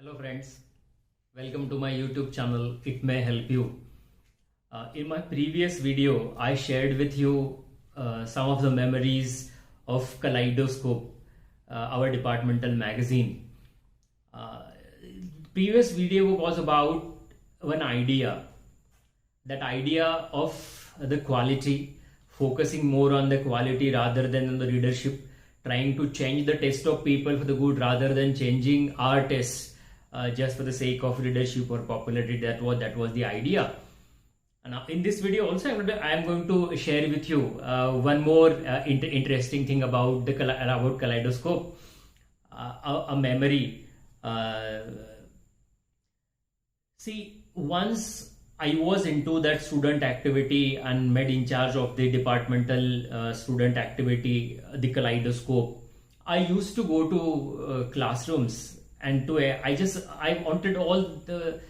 Hello friends, welcome to my YouTube channel. It may help you. In my previous video, I shared with you some of the memories of Kaleidoscope, our departmental magazine. Previous video was about one idea, that idea of the quality, focusing more on the quality rather than on the readership, trying to change the taste of people for the good rather than changing our taste just for the sake of readership or popularity. That was the idea. Now in this video also I am going to share with you one more interesting thing about Kaleidoscope, a memory. See, once I was into that student activity and made in charge of the departmental student activity, the Kaleidoscope. I used to go to classrooms and I wanted all the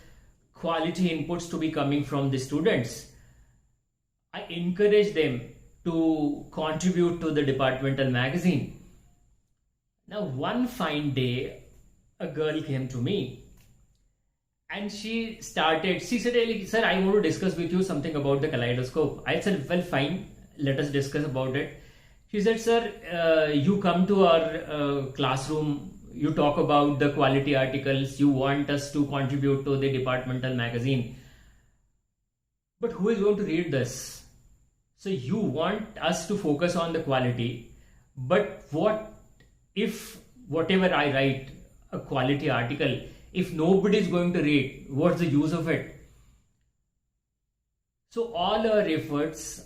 quality inputs to be coming from the students. I encouraged them to contribute to the departmental magazine. Now one fine day, a girl came to me and she said, "Sir, I want to discuss with you something about the Kaleidoscope." I said, "Well, fine, let us discuss about it." She said, "Sir, you come to our classroom, you talk about the quality articles, you want us to contribute to the departmental magazine. But who is going to read this? So you want us to focus on the quality, but what if whatever I write, a quality article, if nobody is going to read, what's the use of it?" So all our efforts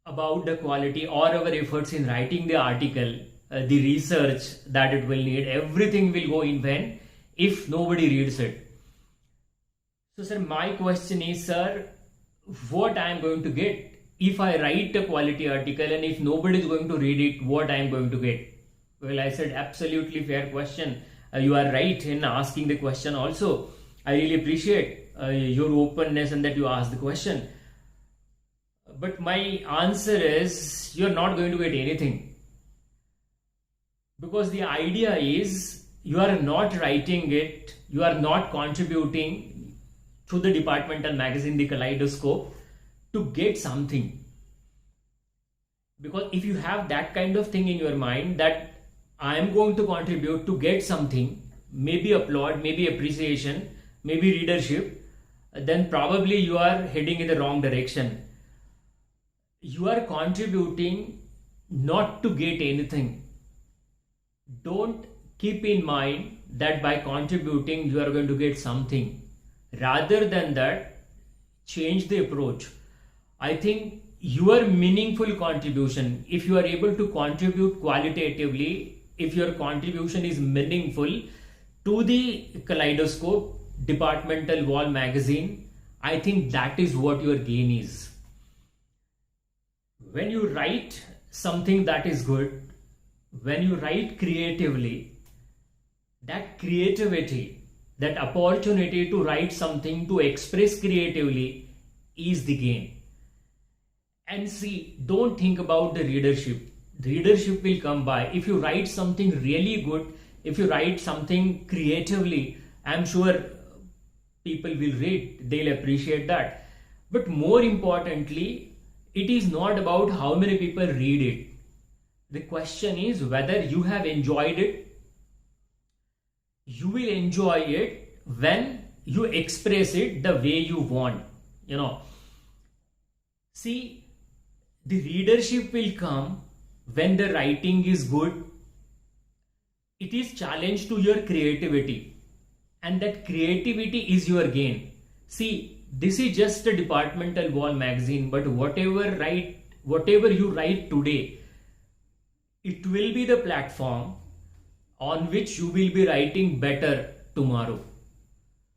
about the quality or our efforts in writing the article, the research that it will need, everything will go in vain if nobody reads it. So sir, my question is, sir, what I am going to get if I write a quality article and if nobody is going to read it, what I am going to get? Well, I said, absolutely fair question. You are right in asking the question also. I really appreciate your openness and that you asked the question. But my answer is, you are not going to get anything. Because the idea is, you are not writing it, you are not contributing to the departmental magazine, the Kaleidoscope, to get something. Because if you have that kind of thing in your mind, that I am going to contribute to get something, maybe applaud, maybe appreciation, maybe readership, then probably you are heading in the wrong direction. You are contributing not to get anything. Don't keep in mind that by contributing you are going to get something. Rather than that, change the approach. I think your meaningful contribution, if you are able to contribute qualitatively, if your contribution is meaningful to the Kaleidoscope departmental wall magazine, I think that is what your gain is. When you write something that is good, when you write creatively, that creativity, that opportunity to write something, to express creatively, is the gain. And see, don't think about the readership. The readership will come by. If you write something really good, if you write something creatively, I'm sure people will read, they'll appreciate that. But more importantly, it is not about how many people read it. The question is whether you have enjoyed it. You will enjoy it when you express it the way you want. See, the readership will come when the writing is good. It is challenge to your creativity, and that creativity is your gain. See, this is just a departmental wall magazine, but whatever you write today, it will be the platform on which you will be writing better tomorrow.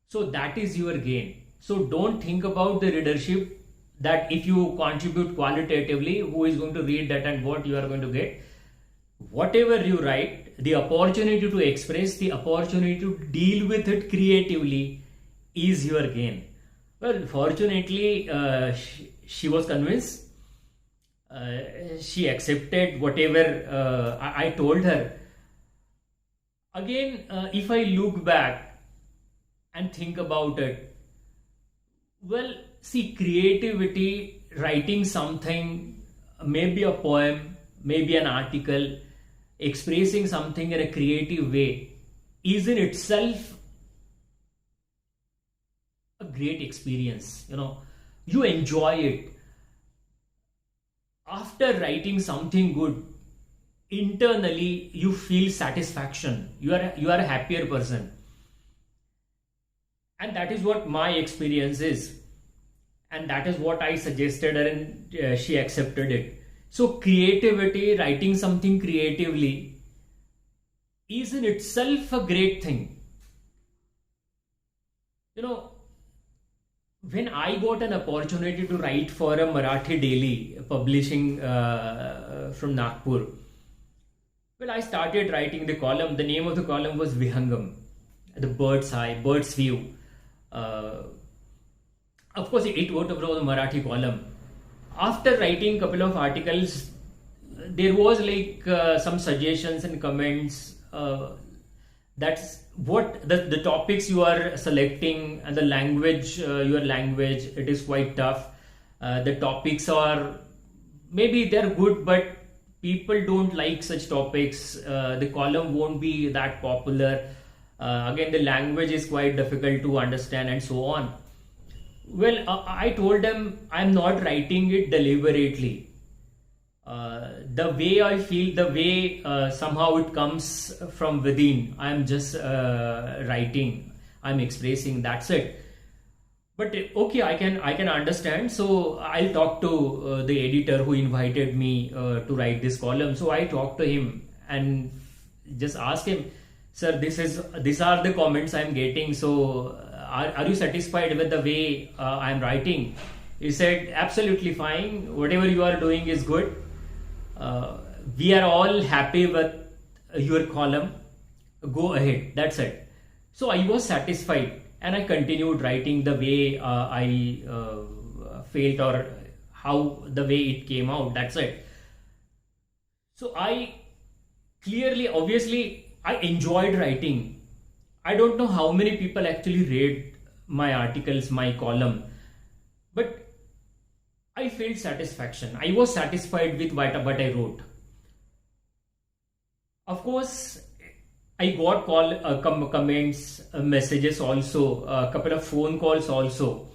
So that is your gain. So don't think about the readership, that if you contribute qualitatively, who is going to read that and what you are going to get. Whatever you write, the opportunity to express, the opportunity to deal with it creatively is your gain. Well, fortunately, she was convinced. She accepted whatever I told her. Again, if I look back, and think about it. Well, see, creativity, writing something, maybe a poem, maybe an article, expressing something in a creative way, is in itself a great experience. You enjoy it. After writing something good, internally you feel satisfaction. You are a happier person, and that is what my experience is, and that is what I suggested her, and she accepted it. So creativity, writing something creatively, is in itself a great thing. When I got an opportunity to write for a Marathi daily publishing from Nagpur, well, I started writing the column. The name of the column was Vihangam, the bird's eye, bird's view. Of course, it was a Marathi column. After writing a couple of articles, there was some suggestions and comments. That's what the topics you are selecting, and the language, your language, it is quite tough. The topics are, maybe they're good, but people don't like such topics. The column won't be that popular. Again, the language is quite difficult to understand, and so on. Well, I told them I'm not writing it deliberately. The way I feel, the way somehow it comes from within, I'm just writing, I'm expressing, that's it. But okay, I can understand. So I'll talk to the editor who invited me to write this column. So I talked to him and just asked him, sir, these are the comments I'm getting. So are you satisfied with the way I'm writing? He said, absolutely fine. Whatever you are doing is good. We are all happy with your column. Go ahead. That's it. So I was satisfied, and I continued writing the way I felt, or how the way it came out. That's it. So I clearly, obviously, I enjoyed writing. I don't know how many people actually read my articles, my column, but I felt satisfaction. I was satisfied with what I wrote. Of course, I got comments, messages also, a couple of phone calls also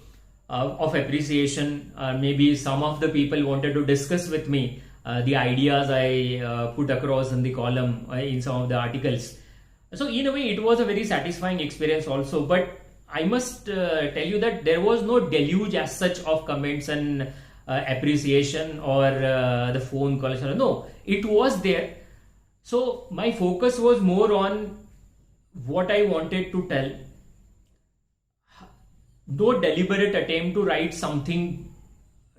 of appreciation. Maybe some of the people wanted to discuss with me the ideas I put across in the column, in some of the articles. So in a way, it was a very satisfying experience also. But I must tell you that there was no deluge as such of comments and appreciation or the phone calls. No, it was there. So my focus was more on what I wanted to tell. No deliberate attempt to write something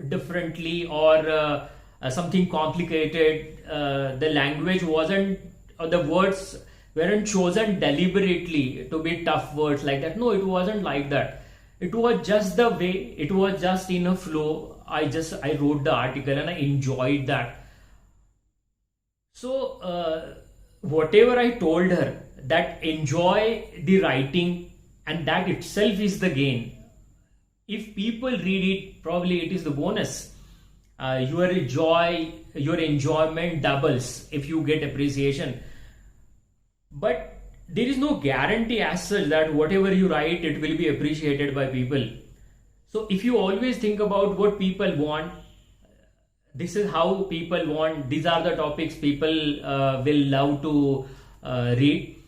differently or something complicated. The language wasn't, or the words weren't chosen deliberately to be tough words like that. No, it wasn't like that. It was just the way, it was just in a flow. I wrote the article and I enjoyed that. So whatever I told her, that enjoy the writing, and that itself is the gain. If people read it, probably it is the bonus. Your joy, your enjoyment doubles if you get appreciation. But there is no guarantee as such that whatever you write, it will be appreciated by people. So if you always think about what people want, this is how people want, these are the topics people will love to read.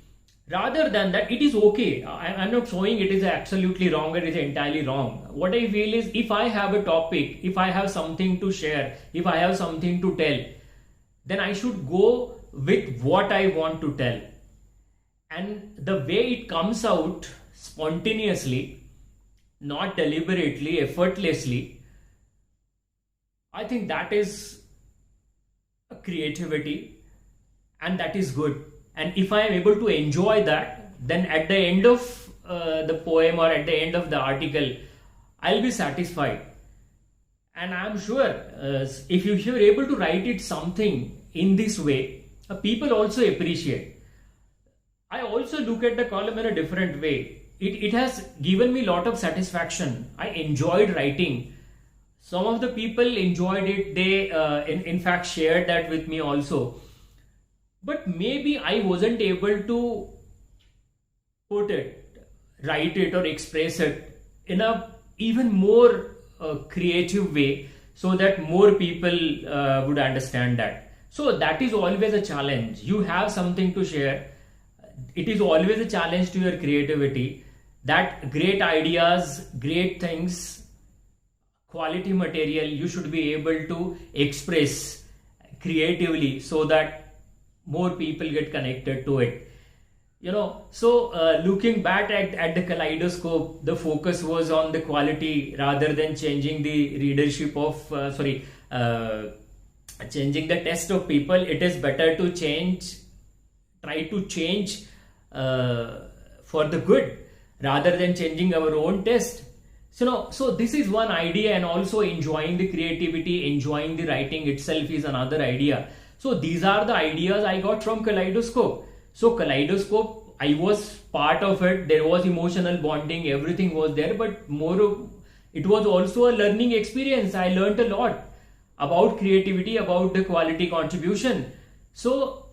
Rather than that, it is okay. I'm not showing it is absolutely wrong or it is entirely wrong. What I feel is, if I have a topic, if I have something to share, if I have something to tell, then I should go with what I want to tell. And the way it comes out spontaneously, not deliberately, effortlessly, I think that is a creativity, and that is good. And if I am able to enjoy that, then at the end of the poem or at the end of the article, I'll be satisfied. And I'm sure if you're able to write it something in this way, people also appreciate. I also look at the column in a different way. it has given me a lot of satisfaction. I enjoyed writing. Some of the people enjoyed it. They in fact shared that with me also. But maybe I wasn't able to write it or express it in a even more creative way, so that more people would understand that. So that is always a challenge. You have something to share. It is always a challenge to your creativity, that great ideas, great things, quality material you should be able to express creatively, so that more people get connected to it. So looking back at the Kaleidoscope, the focus was on the quality rather than changing the readership of changing the taste of people. It is better to try to change for the good rather than changing our own taste. So this is one idea, and also enjoying the creativity, enjoying the writing itself is another idea. So these are the ideas I got from Kaleidoscope. So Kaleidoscope, I was part of it. There was emotional bonding, everything was there, but more, it was also a learning experience. I learned a lot about creativity, about the quality contribution. So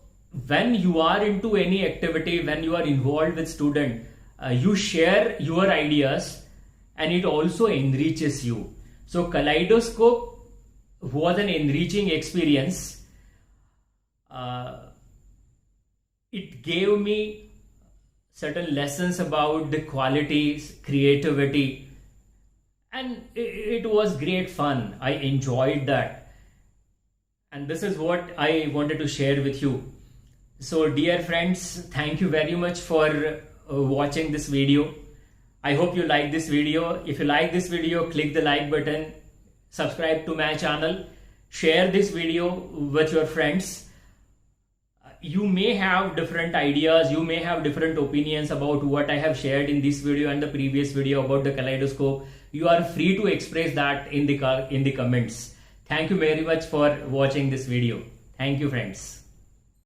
when you are into any activity, when you are involved with student, you share your ideas and it also enriches you. So Kaleidoscope was an enriching experience. It gave me certain lessons about the qualities, creativity, and it was great fun. I enjoyed that. And this is what I wanted to share with you. So dear friends, thank you very much for watching this video. I hope you like this video. If you like this video, click the like button, subscribe to my channel, share this video with your friends. You may have different ideas, you may have different opinions about what I have shared in this video and the previous video about the Kaleidoscope. You are free to express that in the comments. Thank you very much for watching this video. Thank you, friends.